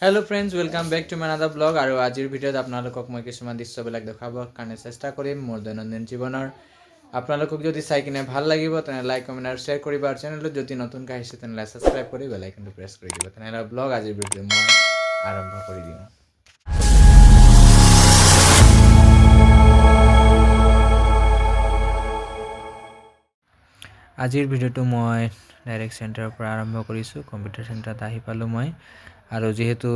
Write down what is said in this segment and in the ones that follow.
Hello friends welcome back to my another blog और आजिर भिडिओत आपनालोকক মই কিছুমান দৃশ্যবিলাক দেখাবৰ কাৰণে চেষ্টা কৰিম মোৰ দৈনন্দিন জীৱনৰ আপোনালোকক যদি চাই কিনে ভাল লাগিব তেনে লাইক কমেন্ট আৰু শেয়াৰ কৰিব আৰু চেনেলটো যদি নতুনকৈ আহিছে তেনে সাবস্ক্ৰাইব কৰি বেল আইকনটো প্ৰেছ কৰি দিব তেনে ব্লগ আজিৰ ভিডিও মই আৰম্ভ কৰি দিম। আজিৰ ভিডিওটো মই ডাইৰেক্ট সেন্টাৰৰ পৰা আৰম্ভ কৰিছো। কম্পিউটাৰ সেন্টাৰত আহি পালো মই আৰু যেহেতু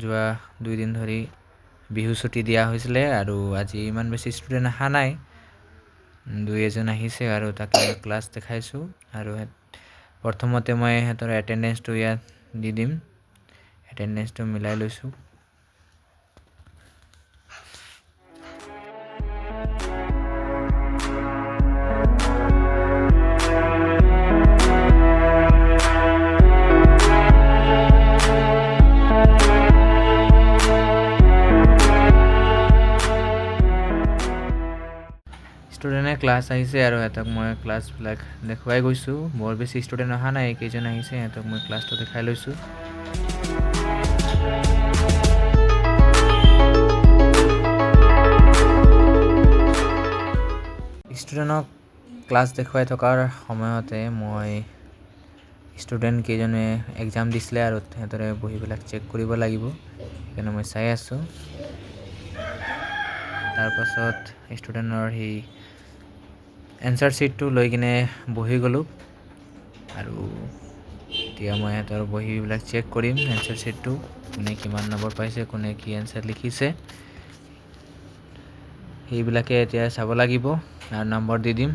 যোৱা 2 দিন ধৰি বিহু ছুটি দিয়া হৈছিলে আৰু আজি ইমান বেছি ষ্টুডেন্ট আহা নাই, 2-এজন আহিছে আৰু তাকে ক্লাছ দেখাইছো আৰু প্ৰথমতে মই হেতৰ এটেন্ডেন্সটো ইয়াত দি দিম। এটেন্ডেন্সটো মিলাই লৈছো। स्टूडेंटे क्लास आहिसे और हेतक मैं क्लास ब्लैक देखुवाई गईसु। बर बेसि स्टूडेंट अहा ना, केइजन आहिसे हेतक मैं क्लास तो देखाई लैसु। स्टूडेंटक क्लास देखुवाई थकार समयते मैं स्टूडेंट केइजने एग्जाम दिছিলে और हेतरे बहिबिलाक चेक करिब লাগিব, সেইকাৰণে मैं চাই আছো। तार पाছত स्टूडेंटर ही एन्सार शीट तो লৈ কিনে বহি গলো আৰু এতিয়া মই হেতৰ বহিবিলাক চেক কৰিম। एन्सार शीट তো কোনে কিমান নম্বৰ পাইছে, কোনে কি এনসাৰ লিখিছে সেইবিলাকে এতিয়া চাব লাগিব আৰু নম্বৰ দি দিম।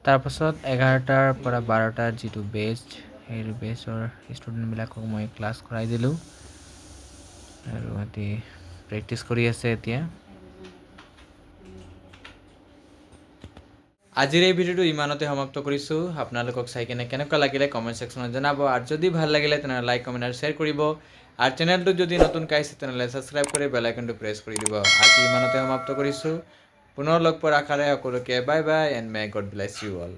तार पाছত 11টাৰ পৰা 12টাৰ जितु बेस्ट সেই বেছৰ ষ্টুডেন্টবিলাকক মই ক্লাছ কৰাই দিলো আৰু এতি প্ৰেক্টিস কৰি আছে। এতিয়া আজিৰ এই ভিডিওটো ইমানতে সমাপ্ত কৰিছো। আপোনালোকক চাই কিনে কেনেকুৱা লাগিলে কমেন্ট সেকশনত জনাব আৰু যদি ভাল লাগিলে তেনে লাইক কমেন্ট আৰু শেয়াৰ কৰিব আৰু চেনেলটো যদি নতুন কাইছে তেনে সাবস্ক্ৰাইব কৰি বেল আইকনটো প্ৰেছ কৰি দিব। আজি ইমানতে সমাপ্ত কৰিছো। পুনৰ লগ পোৱাৰ আশাৰে সকলোকে bye bye and may God bless you all.